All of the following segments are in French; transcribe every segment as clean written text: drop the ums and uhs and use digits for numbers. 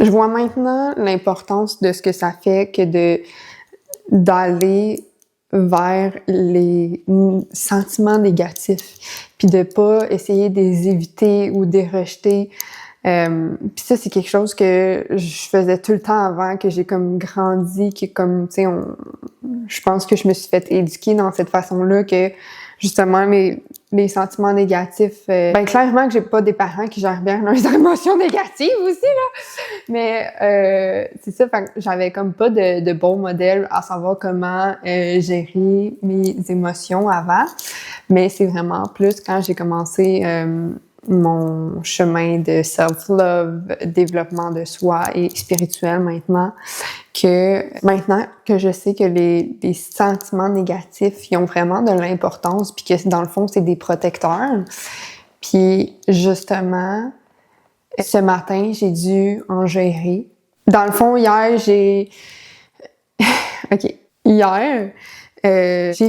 Je vois maintenant l'importance de ce que ça fait que d'aller vers les sentiments négatifs, puis de pas essayer de les éviter ou de les rejeter. Puis ça, c'est quelque chose que je faisais tout le temps avant, que j'ai comme grandi, qui comme, tu sais, je pense que je me suis fait éduquer dans cette façon-là, que justement les sentiments négatifs, ben clairement que j'ai pas des parents qui gèrent bien leurs émotions négatives aussi là, mais c'est ça, fait que j'avais comme pas de bon modèle à savoir comment gérer mes émotions avant, mais c'est vraiment plus quand j'ai commencé mon chemin de self-love, développement de soi et spirituel maintenant que je sais que les sentiments négatifs, ils ont vraiment de l'importance, puis que dans le fond, c'est des protecteurs. Puis justement, ce matin, j'ai dû en gérer. Dans le fond, hier, j'ai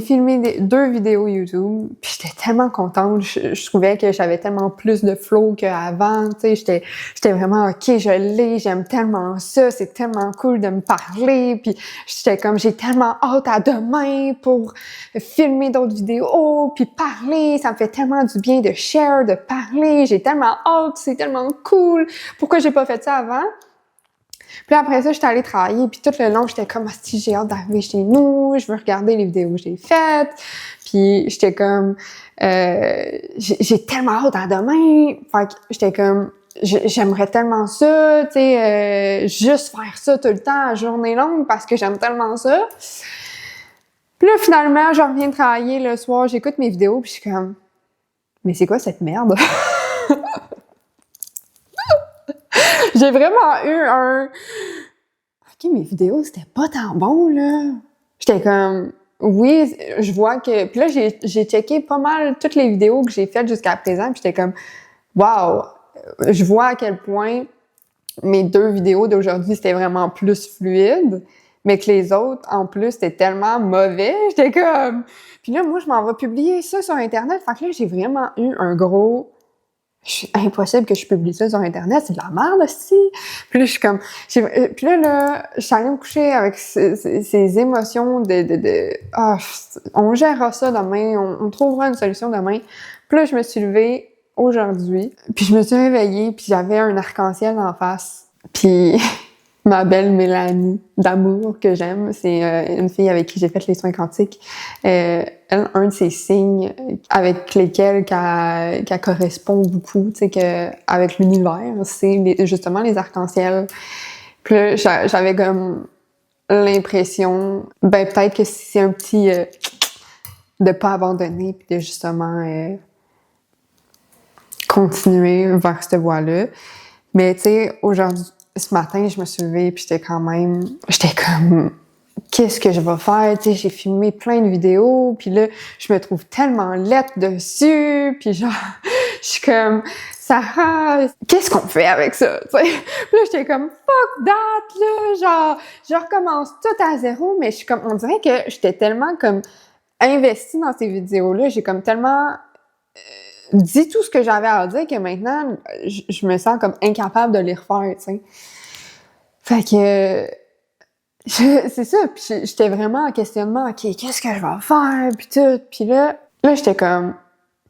filmé 2 vidéos YouTube, puis j'étais tellement contente. Je trouvais que j'avais tellement plus de flow qu'avant, tu sais, j'étais vraiment OK, j'aime tellement ça, c'est tellement cool de me parler, puis j'étais comme j'ai tellement hâte à demain pour filmer d'autres vidéos, puis parler, ça me fait tellement du bien de share, de parler, j'ai tellement hâte, c'est tellement cool. Pourquoi j'ai pas fait ça avant? Puis après ça, j'étais allée travailler, puis tout le long, j'étais comme « si j'ai hâte d'arriver chez nous, je veux regarder les vidéos que j'ai faites. » Puis j'étais comme j'ai tellement hâte à demain. Fait que j'étais comme j'aimerais tellement ça, tu sais, juste faire ça tout le temps à journée longue parce que j'aime tellement ça. Puis là, finalement, je reviens de travailler le soir, j'écoute mes vidéos, puis je suis comme « mais c'est quoi cette merde? » J'ai vraiment eu OK, mes vidéos, c'était pas tant bon, là. J'étais comme... Oui, je vois que... Puis là, j'ai checké pas mal toutes les vidéos que j'ai faites jusqu'à présent, puis j'étais comme wow! Je vois à quel point mes 2 vidéos d'aujourd'hui, c'était vraiment plus fluide, mais que les autres, en plus, c'était tellement mauvais. J'étais comme... Puis là, moi, je m'en vais publier ça sur Internet. Fait que là, j'ai vraiment eu un gros... impossible que je publie ça sur Internet, c'est de la merde aussi. Puis là, je suis comme... Puis là, je suis allée me coucher avec ces émotions on gérera ça demain, on trouvera une solution demain. Puis là, je me suis levée aujourd'hui, puis je me suis réveillée, puis j'avais un arc-en-ciel en face. Puis ma belle Mélanie d'amour que j'aime, c'est une fille avec qui j'ai fait les soins quantiques. Elle, un de ses signes avec lesquels qu'elle correspond beaucoup, tu sais, avec l'univers, c'est justement les arcs-en-ciel. Puis là, j'avais comme l'impression, ben peut-être que c'est un petit de pas abandonner, puis de justement continuer vers cette voie-là. Mais tu sais, aujourd'hui, ce matin, je me suis levée, puis j'étais comme, qu'est-ce que je vais faire? Tu sais, j'ai filmé plein de vidéos, puis là, je me trouve tellement laide dessus, puis genre, je suis comme, Sarah, qu'est-ce qu'on fait avec ça? Tu sais? Puis là, j'étais comme, fuck that, là, genre, je recommence tout à zéro, mais je suis comme, on dirait que j'étais tellement comme investie dans ces vidéos-là, j'ai comme tellement dit tout ce que j'avais à dire que maintenant, je me sens comme incapable de les refaire, tu sais. Fait que c'est ça, puis j'étais vraiment en questionnement, OK, qu'est-ce que je vais faire, puis tout. Puis là, j'étais comme,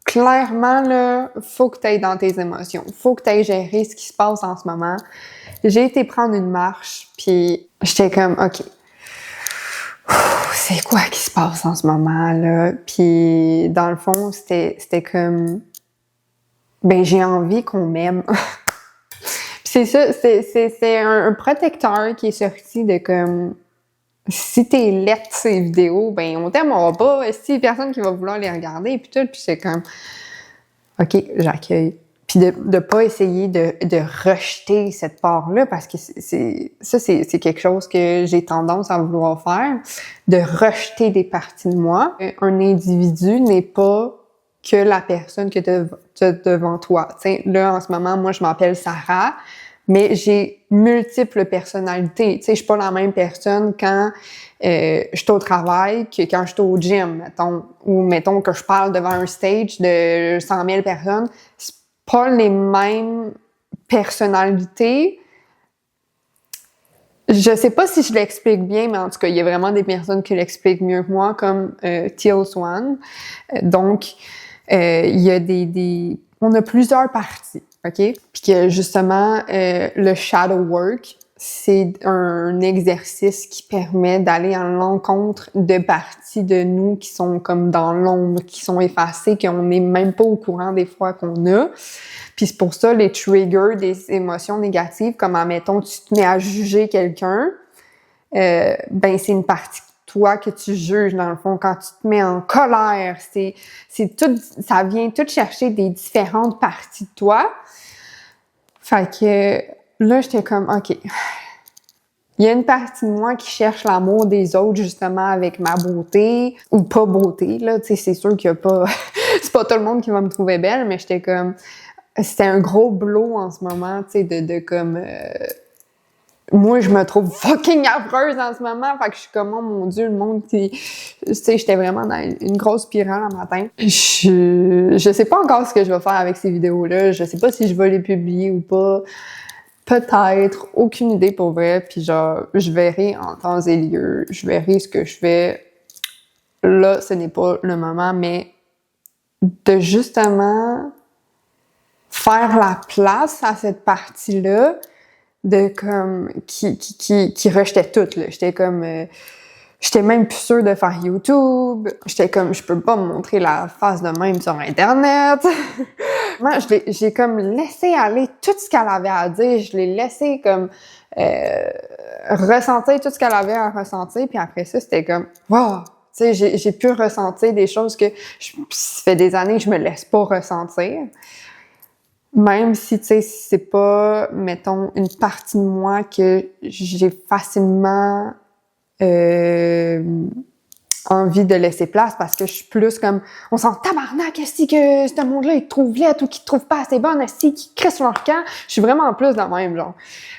clairement, là, faut que t'ailles dans tes émotions. Faut que t'ailles gérer ce qui se passe en ce moment. J'ai été prendre une marche, puis j'étais comme, OK, c'est quoi qui se passe en ce moment, là? Puis dans le fond, c'était comme, ben j'ai envie qu'on m'aime. C'est ça, c'est un protecteur qui est sorti de comme si t'es laide ces vidéos, ben on t'aimera pas, si personne qui va vouloir les regarder puis tout, puis c'est comme OK, j'accueille. Puis de pas essayer de rejeter cette part-là parce que c'est quelque chose que j'ai tendance à vouloir faire, de rejeter des parties de moi. Un individu n'est pas que la personne que t'as devant toi. T'sais, là, en ce moment, moi, je m'appelle Sarah, mais j'ai multiples personnalités. Tu sais, je suis pas la même personne quand je suis au travail que quand je suis au gym, mettons. Ou mettons que je parle devant un stage de 100 000 personnes. C'est pas les mêmes personnalités, Je sais pas si je l'explique bien, mais en tout cas, il y a vraiment des personnes qui l'expliquent mieux que moi, comme Teal Swan. Donc, il y a on a plusieurs parties, OK? Puis que justement, le shadow work, c'est un exercice qui permet d'aller à l'encontre de parties de nous qui sont comme dans l'ombre, qui sont effacées, qu'on n'est même pas au courant des fois qu'on a. Puis c'est pour ça, les triggers des émotions négatives, comme admettons, tu te mets à juger quelqu'un, ben c'est une partie de toi que tu juges, dans le fond. Quand tu te mets en colère, c'est tout, ça vient tout chercher des différentes parties de toi. Fait que là, j'étais comme, OK, il y a une partie de moi qui cherche l'amour des autres, justement, avec ma beauté, ou pas beauté, là, tu sais, c'est sûr qu'il y a pas, c'est pas tout le monde qui va me trouver belle, mais j'étais comme, c'était un gros blow en ce moment, tu sais, de comme, moi, je me trouve fucking affreuse en ce moment, fait que je suis comme, oh mon Dieu, le monde qui, tu sais, j'étais vraiment dans une grosse spirale un matin. Je sais pas encore ce que je vais faire avec ces vidéos-là, je sais pas si je vais les publier ou pas. Peut-être, aucune idée pour vrai, puis genre, je verrai en temps et lieu, je verrai ce que je fais. Là, ce n'est pas le moment, mais de justement faire la place à cette partie-là, de comme, qui rejetait tout, là. J'étais comme, j'étais même plus sûre de faire YouTube. J'étais comme, je peux pas me montrer la face de même sur Internet. Moi, j'ai comme laissé aller tout ce qu'elle avait à dire. Je l'ai laissé comme ressentir tout ce qu'elle avait à ressentir. Puis après ça, c'était comme, wow! Tu sais, j'ai pu ressentir des choses que ça fait des années que je me laisse pas ressentir. Même si, tu sais, c'est pas, mettons, une partie de moi que j'ai facilement envie de laisser place parce que je suis plus comme on s'en tabarnak, est-ce que ce monde-là il te trouve laide ou qu'il te trouve pas assez bonne, est-ce qu'ils crient sur leur camp, je suis vraiment plus dans le même genre.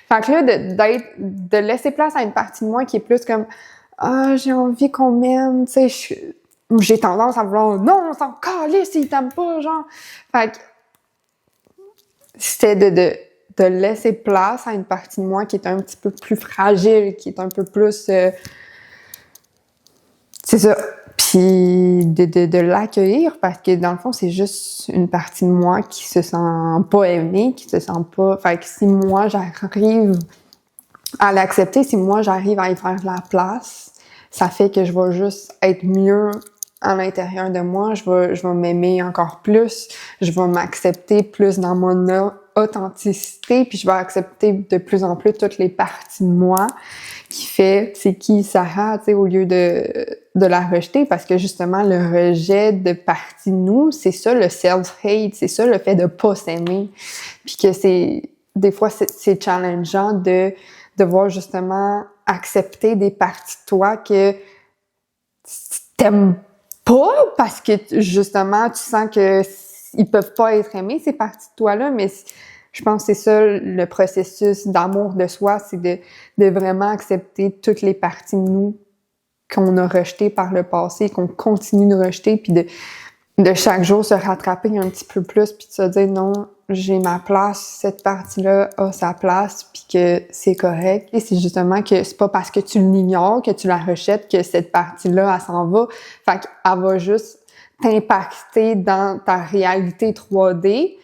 Fait que là de laisser place à une partie de moi qui est plus comme j'ai envie qu'on m'aime, tu sais, j'ai tendance à vouloir non, on s'en calisse s'ils t'aiment pas, genre. Fait que c'était de laisser place à une partie de moi qui est un petit peu plus fragile, qui est un peu plus c'est ça. Puis de l'accueillir parce que dans le fond, c'est juste une partie de moi qui se sent pas aimée, qui se sent pas... Fait que si moi, j'arrive à l'accepter, si moi, j'arrive à y faire de la place, ça fait que je vais juste être mieux à l'intérieur de moi, je vais m'aimer encore plus, je vais m'accepter plus dans mon authenticité, puis je vais accepter de plus en plus toutes les parties de moi qui fait c'est qui Sarah, tu sais, au lieu de la rejeter, parce que justement le rejet de partie de nous, c'est ça le self-hate, c'est ça le fait de pas s'aimer, puis que c'est des fois c'est challengeant de devoir justement accepter des parties de toi que t'aimes pas parce que justement tu sens que ils peuvent pas être aimés ces parties de toi-là, mais je pense que c'est ça le processus d'amour de soi, c'est de vraiment accepter toutes les parties de nous qu'on a rejetées par le passé, qu'on continue de rejeter, puis de chaque jour se rattraper un petit peu plus, puis de se dire non, j'ai ma place, cette partie-là a sa place, puis que c'est correct. Et c'est justement que c'est pas parce que tu l'ignores, que tu la rejettes, que cette partie-là, elle s'en va. Fait qu'elle va juste t'impacter dans ta réalité 3D,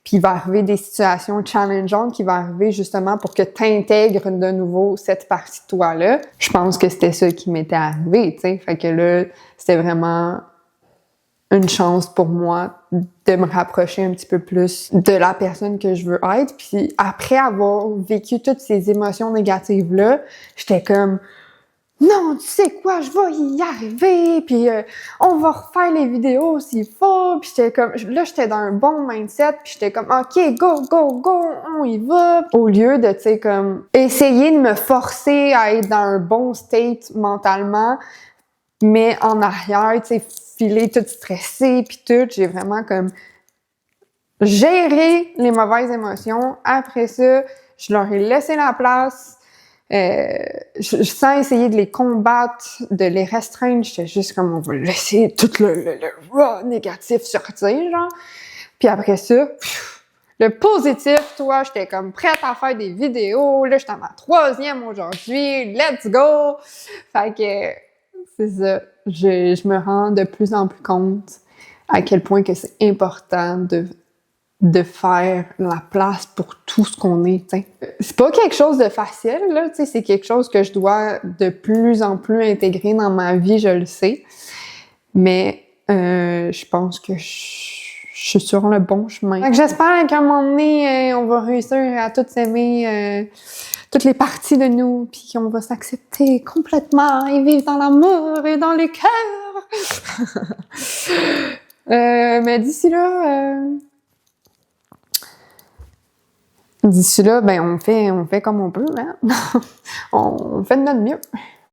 puis il va arriver des situations challengeantes qui vont arriver justement pour que tu intègres de nouveau cette partie de toi-là. Je pense que c'était ça qui m'était arrivé, tu sais. Fait que là, c'était vraiment une chance pour moi de me rapprocher un petit peu plus de la personne que je veux être. Puis après avoir vécu toutes ces émotions négatives-là, j'étais comme non, tu sais quoi, je vais y arriver, puis on va refaire les vidéos s'il faut, puis j'étais comme, là, j'étais dans un bon mindset, puis j'étais comme, OK, go, go, go, on y va, au lieu de, tu sais, comme, essayer de me forcer à être dans un bon state mentalement, mais en arrière, tu sais, filer toute stressée, puis tout, j'ai vraiment comme géré les mauvaises émotions. Après ça, je leur ai laissé la place, sans essayer de les combattre, de les restreindre, j'étais juste comme on va laisser tout le raw négatif sortir, genre. Puis après ça, le positif, toi, j'étais comme prête à faire des vidéos. Là, j'étais à ma 3e aujourd'hui. Let's go! Fait que, c'est ça. Je me rends de plus en plus compte à quel point que c'est important de faire la place pour tout ce qu'on est, t'sais. C'est pas quelque chose de facile, là, tu sais, c'est quelque chose que je dois de plus en plus intégrer dans ma vie, je le sais. Mais je pense que je suis sur le bon chemin. Fait que j'espère qu'à un moment donné, on va réussir à toutes s'aimer, toutes les parties de nous, puis qu'on va s'accepter complètement et vivre dans l'amour et dans le cœur. Mais d'ici là, ben on fait comme on peut, hein. On fait de notre mieux.